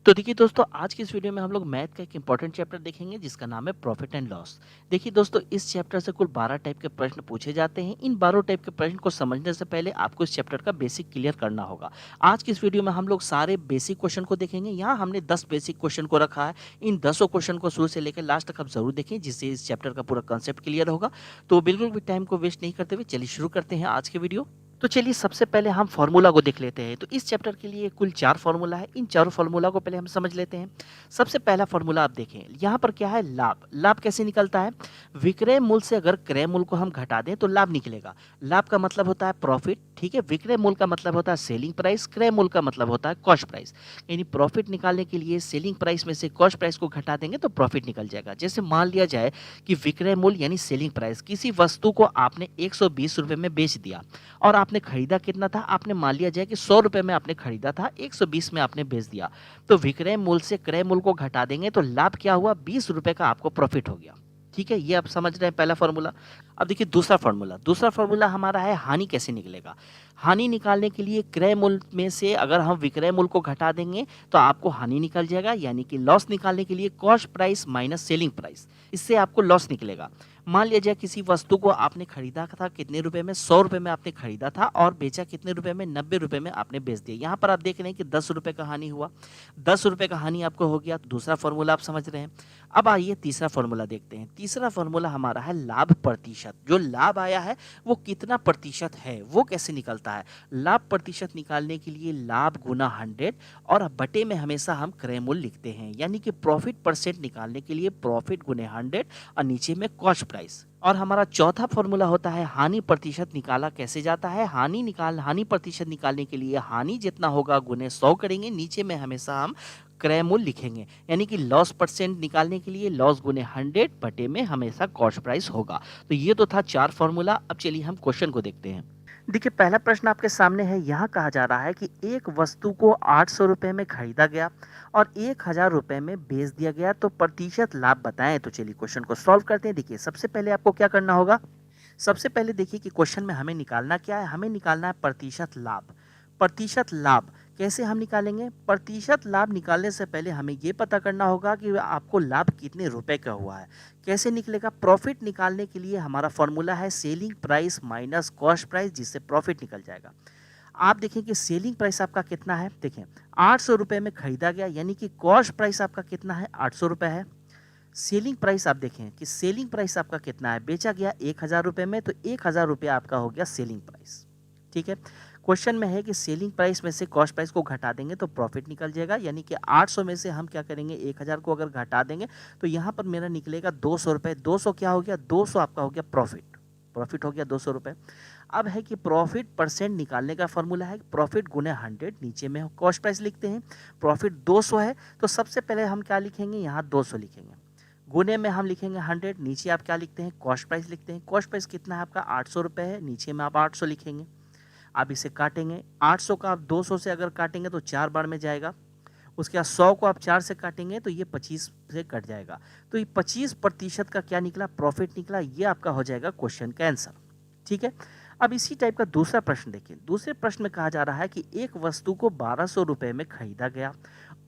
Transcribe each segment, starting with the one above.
तो देखिए दोस्तों, आज की इस वीडियो में हम लोग मैथ का एक इंपॉर्टेंट चैप्टर देखेंगे जिसका नाम है प्रॉफिट एंड लॉस। देखिए दोस्तों, इस चैप्टर से कुल 12 टाइप के प्रश्न पूछे जाते हैं। इन 12 टाइप के प्रश्न को समझने से पहले आपको इस चैप्टर का बेसिक क्लियर करना होगा। आज की इस वीडियो में हम लोग सारे बेसिक क्वेश्चन को देखेंगे। यहाँ हमने 10 बेसिक क्वेश्चन को रखा है। इन 10 क्वेश्चन को शुरू से लेकर लास्ट तक आप जरूर देखें, जिससे इस चैप्टर का पूरा कंसेप्ट क्लियर होगा। तो बिल्कुल भी टाइम को वेस्ट नहीं करते हुए चलिए शुरू करते हैं आज के वीडियो। तो चलिए सबसे पहले हम फार्मूला को देख लेते हैं। तो इस चैप्टर के लिए कुल 4 फार्मूला है। इन चारों फार्मूला को पहले हम समझ लेते हैं। सबसे पहला फार्मूला आप देखें, यहाँ पर क्या है, लाभ। लाभ कैसे निकलता है? विक्रय मूल्य से अगर क्रय मूल्य को हम घटा दें तो लाभ निकलेगा। लाभ का मतलब होता है प्रॉफिट, ठीक है। विक्रय मूल्य का मतलब होता है सेलिंग प्राइस, क्रय मूल्य का मतलब होता है कॉस्ट प्राइस। यानी प्रॉफिट निकालने के लिए सेलिंग प्राइस में से कॉस्ट प्राइस को घटा देंगे तो प्रॉफिट निकल जाएगा। जैसे मान लिया जाए कि विक्रय मूल्य यानी सेलिंग प्राइस, किसी वस्तु को आपने 120 रुपए में बेच दिया और आपने खरीदा कितना था? आपने मान लिया जाए कि 100 रुपए में आपने खरीदा था, 120 में आपने बेच दिया। तो विक्रय मूल्य से क्रय मूल्य को घटा देंगे तो लाभ क्या हुआ? 20 रुपए का आपको प्रॉफिट हो गया। ठीक है, ये आप समझ रहे हैं पहला फॉर्मूला। अब देखिए दूसरा फॉर्मूला। दूसरा फॉर्मूला हमारा है हानि कैसे निकलेगा। हानि निकालने के लिए क्रय मूल्य में से अगर हम विक्रय मूल्य को घटा देंगे तो आपको हानि निकल जाएगा। यानी कि लॉस निकालने के लिए cost price minus selling price, इससे आपको लॉस निकलेगा। मान लिया जाए किसी वस्तु को आपने खरीदा था कितने रुपए में? 100 रुपए में आपने खरीदा था और बेचा कितने रुपए में? 90 रुपए में आपने बेच दिया। यहाँ पर आप देख रहे हैं कि 10 रुपए का हानि हुआ। 10 रुपए का हानि आपको हो गया। तो दूसरा फॉर्मूला आप समझ रहे हैं। अब आइए तीसरा फॉर्मूला देखते हैं। तीसरा फॉर्मूला हमारा है लाभ प्रतिशत। जो लाभ आया है वो कितना प्रतिशत है, वो कैसे निकलता है? लाभ प्रतिशत निकालने के लिए लाभ गुना 100 और बटे में हमेशा हम क्रय मूल्य लिखते हैं। यानी कि प्रॉफिट परसेंट निकालने के लिए प्रॉफिट गुने 100 और नीचे में कॉस्ट प्राइस। और हमारा चौथा फॉर्मूला होता है हानि प्रतिशत निकाला कैसे जाता है। हानि प्रतिशत निकालने के लिए हानि जितना होगा गुने 100 करेंगे, नीचे में हमेशा हम क्रय मूल्य लिखेंगे। यानी कि लॉस परसेंट निकालने के लिए लॉस गुने 100 बटे में हमेशा कॉस्ट प्राइस होगा। तो ये तो था 4 फॉर्मूला। अब चलिए हम क्वेश्चन को देखते हैं। देखिए पहला प्रश्न आपके सामने है। यहाँ कहा जा रहा है कि एक वस्तु को 800 रुपए में खरीदा गया और 1000 रुपए में बेच दिया गया, तो प्रतिशत लाभ बताएं। तो चलिए क्वेश्चन को सॉल्व करते हैं। देखिए सबसे पहले आपको क्या करना होगा। सबसे पहले देखिए कि क्वेश्चन में हमें निकालना क्या है। हमें निकालना है प्रतिशत लाभ। प्रतिशत लाभ कैसे हम निकालेंगे? प्रतिशत लाभ निकालने से पहले हमें ये पता करना होगा कि आपको लाभ कितने रुपए का हुआ है। कैसे निकलेगा? प्रॉफिट निकालने के लिए हमारा फॉर्मूला है selling price minus cost price, जिससे प्रॉफिट निकल जाएगा। आप देखें कि सेलिंग प्राइस आपका कितना है। देखें 800 रुपए में खरीदा गया, यानी कि कॉस्ट प्राइस आपका कितना है? 800 रुपए है। सेलिंग प्राइस आप देखें कि सेलिंग प्राइस आपका कितना है। बेचा गया 1000 रुपए में, तो 1000 रुपये आपका हो गया सेलिंग प्राइस। ठीक है, क्वेश्चन में है कि सेलिंग प्राइस में से कॉस्ट प्राइस को घटा देंगे तो प्रॉफिट निकल जाएगा। यानी कि 800 में से हम क्या करेंगे, 1000 को अगर घटा देंगे तो यहाँ पर मेरा निकलेगा 200 रुपये। 200 क्या हो गया? 200 आपका हो गया प्रॉफिट। प्रॉफिट हो गया 200 रुपये। अब है कि प्रॉफिट परसेंट निकालने का फॉर्मूला है प्रॉफिट गुने 100, नीचे में कॉस्ट प्राइस लिखते हैं। प्रॉफिट 200 है तो सबसे पहले हम क्या लिखेंगे, यहाँ 200 लिखेंगे। गुने में हम लिखेंगे 100, नीचे आप क्या लिखते हैं? कॉस्ट प्राइस लिखते हैं। कॉस्ट प्राइस कितना है आपका? 800 रुपये है, नीचे में आप 800 लिखेंगे। आप इसे काटेंगे। 800 का आप 200 से अगर काटेंगे तो 4 बार में जाएगा। उसके बाद 100 को आप 4 से काटेंगे तो ये 25 से कट जाएगा। तो ये 25% का क्या निकला? प्रॉफिट निकला। ये आपका हो जाएगा क्वेश्चन का आंसर। ठीक है, अब इसी टाइप का दूसरा प्रश्न देखिए। दूसरे प्रश्न में कहा जा रहा है कि एक वस्तु को 1200 रुपये में खरीदा गया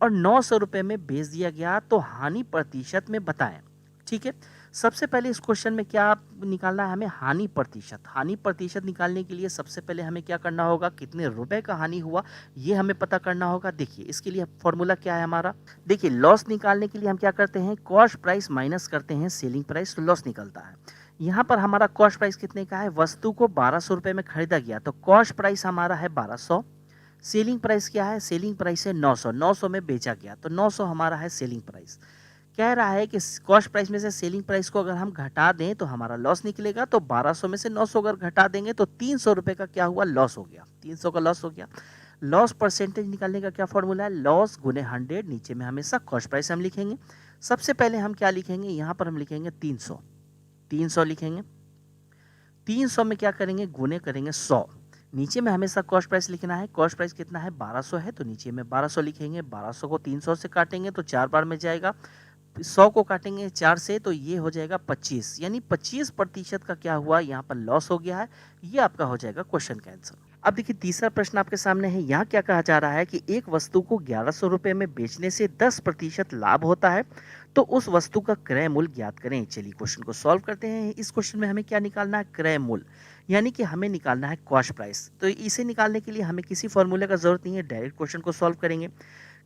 और 900 रुपये में बेच दिया गया, तो हानि प्रतिशत में बताएं। ठीक है, सबसे पहले इस क्वेश्चन में क्या निकालना है हमें? हानि प्रतिशत। हानि प्रतिशत निकालने के लिए सबसे पहले हमें क्या करना होगा? कितने रुपए का हानि हुआ ये हमें पता करना होगा। देखिए इसके लिए फॉर्मूला क्या है हमारा। देखिए लॉस निकालने के लिए हम क्या करते हैं? कॉस्ट प्राइस माइनस करते हैं सेलिंग प्राइस, तो लॉस निकलता है। यहाँ पर हमारा कॉस्ट प्राइस कितने का है? वस्तु को 1200 रुपये में खरीदा गया, तो कॉस्ट प्राइस हमारा है 1200। सेलिंग प्राइस क्या है? सेलिंग प्राइस है 900। 900 में बेचा गया, तो 900 हमारा है सेलिंग प्राइस। कह रहा है कि कॉस्ट प्राइस में से सेलिंग प्राइस को अगर हम घटा दें तो हमारा लॉस निकलेगा। तो 1200 में से 900 अगर घटा देंगे तो 300 रुपये का क्या हुआ? लॉस हो गया। 300 का लॉस हो गया। लॉस परसेंटेज निकालने का क्या फॉर्मूला है? लॉस गुने 100, नीचे में हमेशा कॉस्ट प्राइस हम लिखेंगे। सबसे पहले हम क्या लिखेंगे? यहाँ पर हम लिखेंगे 300। 300 लिखेंगे। 300 में क्या करेंगे? गुने करेंगे 100। नीचे में हमेशा कॉस्ट प्राइस लिखना है। कॉस्ट प्राइस कितना है? 1200 है, तो नीचे में 1200 लिखेंगे। 1200 को 300 से काटेंगे तो 4 बार में जाएगा। 100 को काटेंगे 4 से तो ये हो जाएगा 25, यानी 25% का क्या हुआ? यहाँ पर लॉस हो गया है। ये आपका हो जाएगा क्वेश्चन का आंसर। अब देखिए तीसरा प्रश्न आपके सामने है। यहाँ क्या कहा जा रहा है कि एक वस्तु को 1100 रुपए में बेचने से 10% लाभ होता है, तो उस वस्तु का क्रय मूल्य ज्ञात करें। चलिए क्वेश्चन को सॉल्व करते हैं। इस क्वेश्चन में हमें क्या निकालना है? क्रय मूल्य, यानी कि हमें निकालना है कॉस्ट प्राइस। तो इसे निकालने के लिए हमें किसी फॉर्मूले का जरूरत नहीं है, डायरेक्ट क्वेश्चन को सॉल्व करेंगे।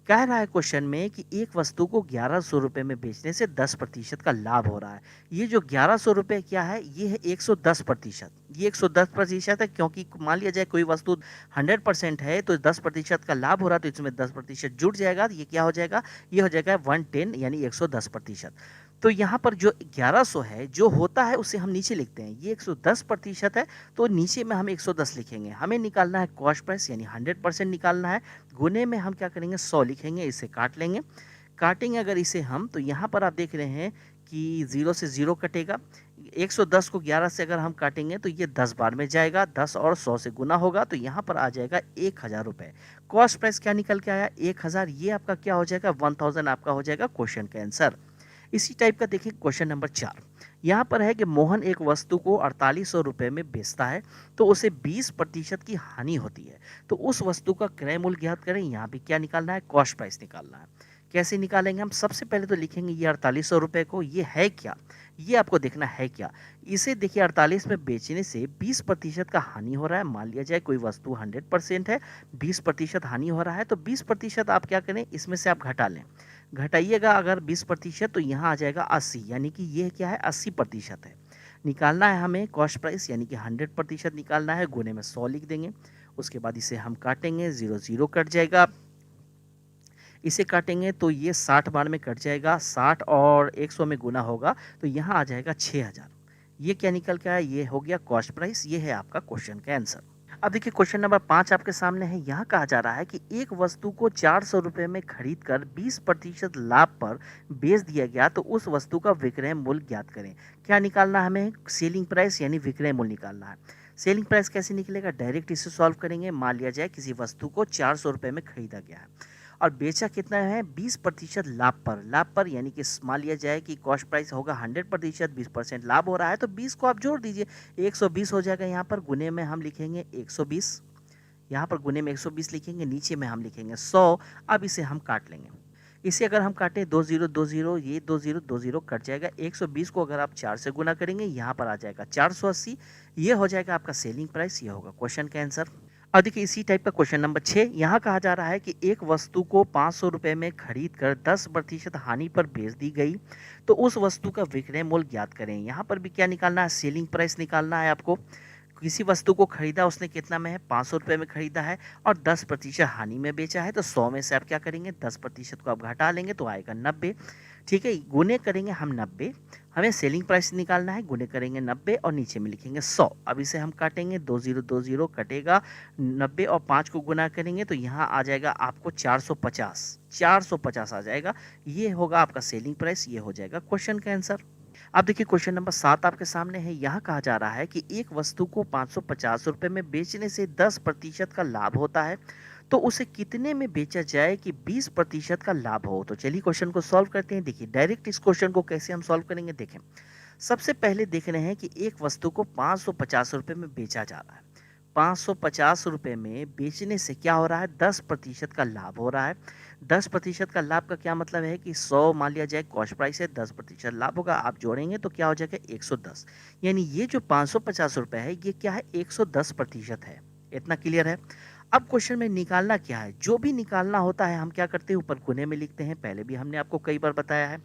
कह रहा है क्वेश्चन में कि एक वस्तु को 1100 रुपए में बेचने से 10% का लाभ हो रहा है। ये जो 1100 रुपए क्या है, ये है 110%। ये 110% है, क्योंकि मान लिया जाए कोई वस्तु 100% है तो 10% का लाभ हो रहा है, तो इसमें 10% जुड़ जाएगा। ये क्या हो जाएगा? ये हो जाएगा 110, यानी 110%। तो यहाँ पर जो 1100 है जो होता है उसे हम नीचे लिखते हैं। ये 110% है, तो नीचे में हम 110 लिखेंगे। हमें निकालना है कॉस्ट प्राइस, यानी 100% निकालना है। गुने में हम क्या करेंगे? 100 लिखेंगे, इसे काट लेंगे। काटेंगे अगर इसे हम, तो यहाँ पर आप देख रहे हैं कि 0 से 0 कटेगा। 110 को 11 से अगर हम काटेंगे तो ये 10 बार में जाएगा, 10 और 100 से गुना होगा, तो यहाँ पर आ जाएगा 1000 रुपये। कॉस्ट प्राइस क्या निकल के आया? 1000। ये आपका क्या हो जाएगा? 1000 आपका हो जाएगा क्वेश्चन का आंसर। इसी टाइप का देखिए क्वेश्चन नंबर 4। यहाँ पर है कि मोहन एक वस्तु को 4800 रुपये में बेचता है, तो उसे 20% की हानि होती है, तो उस वस्तु का क्रय मूल्य ज्ञात करें। यहाँ भी क्या निकालना है? कॉस्ट प्राइस निकालना है। कैसे निकालेंगे हम? सबसे पहले तो लिखेंगे ये 4800 रुपये को, ये है क्या, ये आपको देखना है क्या। इसे देखिए 48 में बेचने से 20% का हानि हो रहा है। मान लिया जाए कोई वस्तु 100% है, 20% हानि हो रहा है, तो 20% आप क्या करें? इसमें से आप घटा लें। घटाइएगा अगर 20%, तो यहाँ आ जाएगा 80, यानी कि ये क्या है? 80% है। निकालना है हमें कॉस्ट प्राइस, यानी कि 100% निकालना है। गुने में 100 लिख देंगे। उसके बाद इसे हम काटेंगे, 0 0 कट जाएगा। इसे काटेंगे तो ये 60 बार में कट जाएगा, 60 और 100 में गुना होगा, तो यहाँ आ जाएगा 6000। ये क्या निकल के आया? ये हो गया कॉस्ट प्राइस। ये है आपका क्वेश्चन का आंसर। अब देखिए क्वेश्चन नंबर 5 आपके सामने है। यहाँ कहा जा रहा है कि एक वस्तु को 400 रुपये में खरीद कर 20% लाभ पर बेच दिया गया, तो उस वस्तु का विक्रय मूल्य ज्ञात करें। क्या निकालना है हमें? सेलिंग प्राइस, यानी विक्रय मूल्य निकालना है। सेलिंग प्राइस कैसे निकलेगा? डायरेक्ट इसे सॉल्व करेंगे। मान लिया जाए किसी वस्तु को 400 रुपये में खरीदा गया है और बेचा कितना है? 20% लाभ पर। लाभ पर यानी कि मान लिया जाए कि कॉस्ट प्राइस होगा 100%, 20% लाभ हो रहा है, तो 20 को आप जोड़ दीजिए, 120 हो जाएगा। यहाँ पर गुने में हम लिखेंगे 120, यहाँ पर गुने में 120 लिखेंगे, नीचे में हम लिखेंगे 100। अब इसे हम काट लेंगे। इसे अगर हम काटें 2 0 2 0, ये 2 0 2 0 कट जाएगा। 120 को अगर आप 4 से गुना करेंगे, यहाँ पर आ जाएगा 480। ये हो जाएगा आपका सेलिंग प्राइस। ये होगा क्वेश्चन का आंसर। और देखिए इसी टाइप का क्वेश्चन नंबर 6। यहाँ कहा जा रहा है कि एक वस्तु को 500 रुपये में खरीद कर 10% हानि पर बेच दी गई, तो उस वस्तु का विक्रय मूल्य ज्ञात करें। यहाँ पर भी क्या निकालना है? सेलिंग प्राइस निकालना है आपको। किसी वस्तु को खरीदा उसने कितना में है? 500 रुपये में खरीदा है और 10% हानि में बेचा है, तो 100 में से आप क्या करेंगे? 10% को आप घटा लेंगे तो आएगा 90। ठीक है, गुने करेंगे हम 90। हमें सेलिंग प्राइस निकालना है, गुने करेंगे 90 और नीचे में लिखेंगे 100। अब इसे हम काटेंगे, 2 0 2 0 कटेगा, 90 और 5 को गुना करेंगे तो यहाँ आ जाएगा आपको 450। 450 आ जाएगा। ये होगा आपका सेलिंग प्राइस। ये हो जाएगा क्वेश्चन का आंसर। अब देखिए क्वेश्चन नंबर 7 आपके सामने है। यहाँ कहा जा रहा है कि एक वस्तु को 550 रुपये में बेचने से 10% का लाभ होता है, तो उसे कितने में बेचा जाए कि 20% का लाभ हो। तो चलिए क्वेश्चन को सॉल्व करते हैं। देखिए डायरेक्ट इस क्वेश्चन को कैसे हम सॉल्व करेंगे, देखें। सबसे पहले देख रहे हैं कि एक वस्तु को 550 रुपये में बेचा जा रहा है। 550 रुपये में बेचने से क्या हो रहा है? 10% का लाभ हो रहा है। 10% का लाभ का क्या मतलब है कि 100 मान लिया जाए कॉस्ट प्राइस है, 10% लाभ होगा, आप जोड़ेंगे तो क्या हो जाएगा? 110। यानी ये जो 550 रुपये है ये क्या है? 110% है। इतना क्लियर है? अब क्वेश्चन में निकालना क्या है? जो भी निकालना होता है हम क्या करते हैं? ऊपर गुने में लिखते हैं। पहले भी हमने आपको कई बार बताया है।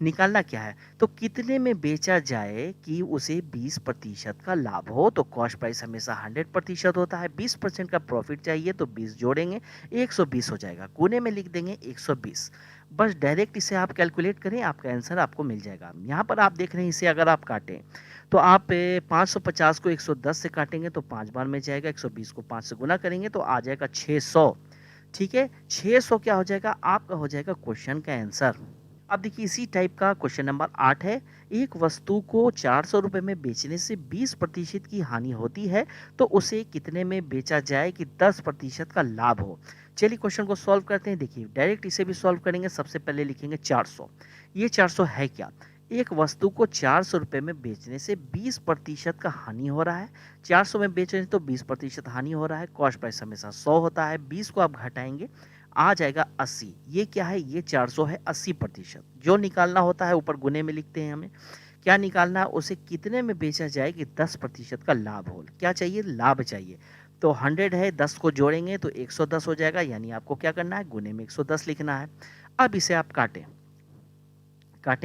निकालना क्या है? तो कितने में बेचा जाए कि उसे 20% का लाभ हो। तो कॉस्ट प्राइस हमेशा 100% होता है, 20% का प्रॉफिट चाहिए तो 20 जोड़ेंगे, 120 हो जाएगा। कोने में लिख देंगे 120। बस डायरेक्ट इसे आप कैलकुलेट करें, आपका आंसर आपको मिल जाएगा। यहाँ पर आप देख रहे हैं, इसे अगर आप काटें तो आप 550 को 110 से काटेंगे तो 5 बार में जाएगा, 120 को 5 से गुना करेंगे तो आ जाएगा 600। ठीक है, 600 क्या हो जाएगा? आपका हो जाएगा क्वेश्चन का आंसर। अब देखिए इसी टाइप का क्वेश्चन नंबर 8 है। एक वस्तु को 400 रुपये में बेचने से 20% की हानि होती है, तो उसे कितने में बेचा जाए कि 10% का लाभ हो। चलिए क्वेश्चन को सॉल्व करते हैं। देखिए डायरेक्ट इसे भी सॉल्व करेंगे। सबसे पहले लिखेंगे 400। ये 400 है क्या? एक वस्तु को 400 रुपये में बेचने से 20% का हानि हो रहा है। 400 में बेच रहे हैं तो 20% हानि हो रहा है। कॉस्ट प्राइस हमेशा 100 होता है, 20 को आप घटाएंगे आ जाएगा 80। ये क्या है, ये 400 है, 80%। जो निकालना होता है ऊपर गुने में लिखते हैं हमें। क्या निकालना है, उसे कितने में बेचा जाए कि 10% का लाभ हो। क्या चाहिए, लाभ चाहिए। तो 100 है, 10 को जोड़ेंगे तो 110 हो जाएगा, यानी आपको क्या करना है, गुने में 110 लिखना है। अब इसे आप काटें,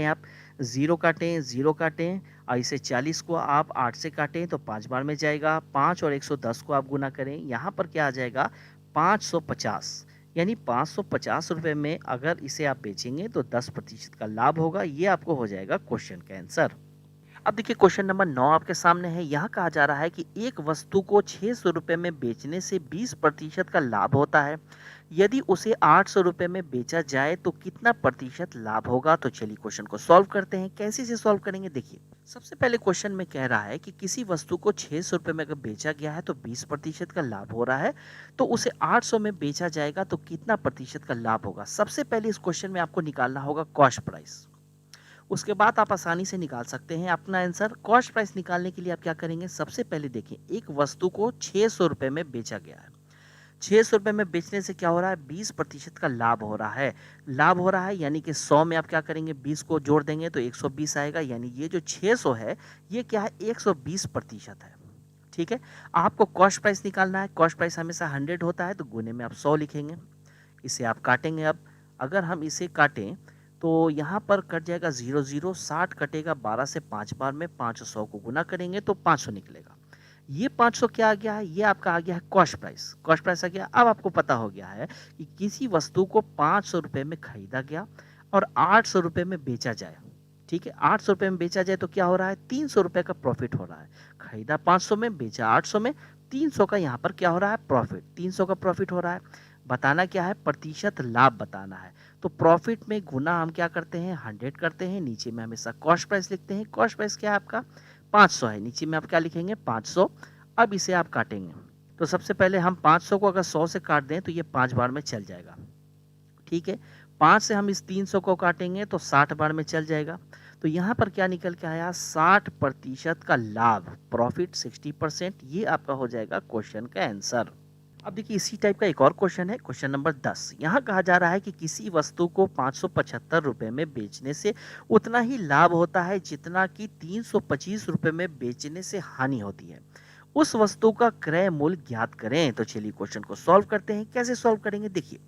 आप 0 काटें, 0 काटें और इसे 40 को आप 8 से काटें तो 5 बार में जाएगा। 5 और 110 को आप गुना करें, यहाँ पर क्या आ जाएगा, 550। यानी 550 रुपये में अगर इसे आप बेचेंगे तो 10% का लाभ होगा। ये आपको हो जाएगा क्वेश्चन का आंसर। अब देखिए क्वेश्चन नंबर 9 आपके सामने है। यहाँ कहा जा रहा है कि एक वस्तु को 600 रुपये में बेचने से 20% का लाभ होता है। यदि उसे 800 रुपये में बेचा जाए तो कितना प्रतिशत लाभ होगा। तो चलिए क्वेश्चन को सॉल्व करते हैं। कैसे से सॉल्व करेंगे, देखिए सबसे पहले क्वेश्चन में कह रहा है कि किसी वस्तु को 600 रुपये में अगर बेचा गया है तो 20% का लाभ हो रहा है, तो उसे 800 में बेचा जाएगा तो कितना प्रतिशत का लाभ होगा। सबसे पहले इस क्वेश्चन में आपको निकालना होगा कॉस्ट प्राइस। उसके बाद आप आसानी से निकाल सकते हैं अपना आंसर। कॉस्ट प्राइस निकालने के लिए आप क्या करेंगे, सबसे पहले देखिए एक वस्तु को 600 रुपये में बेचा गया है। 600 रुपये में बेचने से क्या हो रहा है, 20% का लाभ हो रहा है। लाभ हो रहा है यानी कि 100 में आप क्या करेंगे, 20 को जोड़ देंगे तो 120 आएगा। यानी ये जो 600 है ये क्या है, 120% है। ठीक है, आपको कॉस्ट प्राइस निकालना है। कॉस्ट प्राइस हमेशा 100 होता है तो गुने में आप 100 लिखेंगे। इसे आप काटेंगे। अब अगर हम इसे काटें तो यहाँ पर कट जाएगा 0 0, 60 कटेगा 12 से 5 बार में, 500 को गुना करेंगे तो 500 निकलेगा। ये 500 क्या आ गया है, ये आपका आ गया है कॉस्ट प्राइस। कॉस्ट प्राइस आ गया। अब आपको पता हो गया है कि किसी वस्तु को 500 रुपये में खरीदा गया और 800 रुपये में बेचा जाए। ठीक है, 800 रुपये में बेचा जाए तो क्या हो रहा है, 300 रुपये का प्रॉफिट हो रहा है। खरीदा 500 में, बेचा 800 में, 300 का यहाँ पर क्या हो रहा है, प्रॉफिट। 300 का प्रॉफिट हो रहा है। बताना क्या है, प्रतिशत लाभ बताना है। तो प्रॉफिट में गुना हम क्या करते हैं, 100 करते हैं। नीचे में हमेशा कॉस्ट प्राइस लिखते हैं। कॉस्ट प्राइस क्या है आपका, 500 है। नीचे में आप क्या लिखेंगे, 500। अब इसे आप काटेंगे तो सबसे पहले हम 500 को अगर 100 से काट दें तो ये 5 बार में चल जाएगा। ठीक है, 5 से हम इस 300 को काटेंगे तो 60 बार में चल जाएगा। तो यहाँ पर क्या निकल के आया, 60% का लाभ, प्रॉफिट 60%। ये आपका हो जाएगा क्वेश्चन का आंसर। अब देखिए इसी टाइप का एक और क्वेश्चन है, क्वेश्चन नंबर 10। यहाँ कहा जा रहा है कि किसी वस्तु को 575 रुपये में बेचने से उतना ही लाभ होता है जितना कि 325 रुपये में बेचने से हानि होती है। उस वस्तु का क्रय मूल्य ज्ञात करें। तो चलिए क्वेश्चन को सॉल्व करते हैं। कैसे सॉल्व करेंगे, देखिए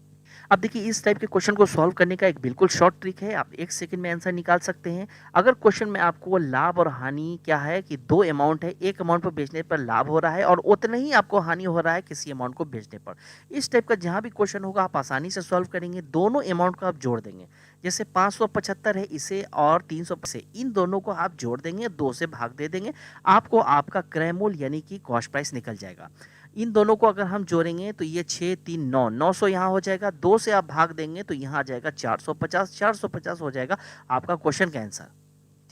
अब देखिए इस टाइप के क्वेश्चन को सॉल्व करने का एक बिल्कुल शॉर्ट ट्रिक है। आप 1 सेकंड में आंसर निकाल सकते हैं। अगर क्वेश्चन में आपको लाभ और हानि क्या है कि 2 अमाउंट है, एक अमाउंट पर बेचने पर लाभ हो रहा है और उतना ही आपको हानि हो रहा है किसी अमाउंट को बेचने पर। इस टाइप का जहां भी क्वेश्चन होगा आप आसानी से सॉल्व करेंगे। दोनों अमाउंट को आप जोड़ देंगे। जैसे 575 है इसे और 300 से, इन दोनों को आप जोड़ देंगे, 2 से भाग दे देंगे, आपको आपका क्रय मूल्य यानी कि कॉस्ट प्राइस निकल जाएगा। इन दोनों को अगर हम जोड़ेंगे तो ये 6 3 9, 900 यहाँ हो जाएगा। 2 से आप भाग देंगे तो यहाँ आ जाएगा 450, 450 हो जाएगा आपका क्वेश्चन का आंसर।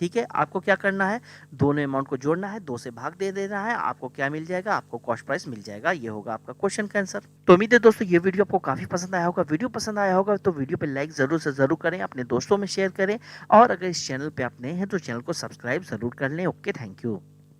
ठीक है, आपको क्या करना है, दोनों अमाउंट को जोड़ना है, 2 से भाग दे देना है, आपको क्या मिल जाएगा, आपको कॉस्ट प्राइस मिल जाएगा। ये होगा आपका क्वेश्चन का आंसर। तो उम्मीद है दोस्तों ये वीडियो आपको काफी पसंद आया होगा। वीडियो पसंद आया होगा तो वीडियो पे लाइक जरूर से जरूर करें, अपने दोस्तों में शेयर करें और अगर इस चैनल पे आप नए हैं तो चैनल को सब्सक्राइब जरूर कर लें। Okay, thank you.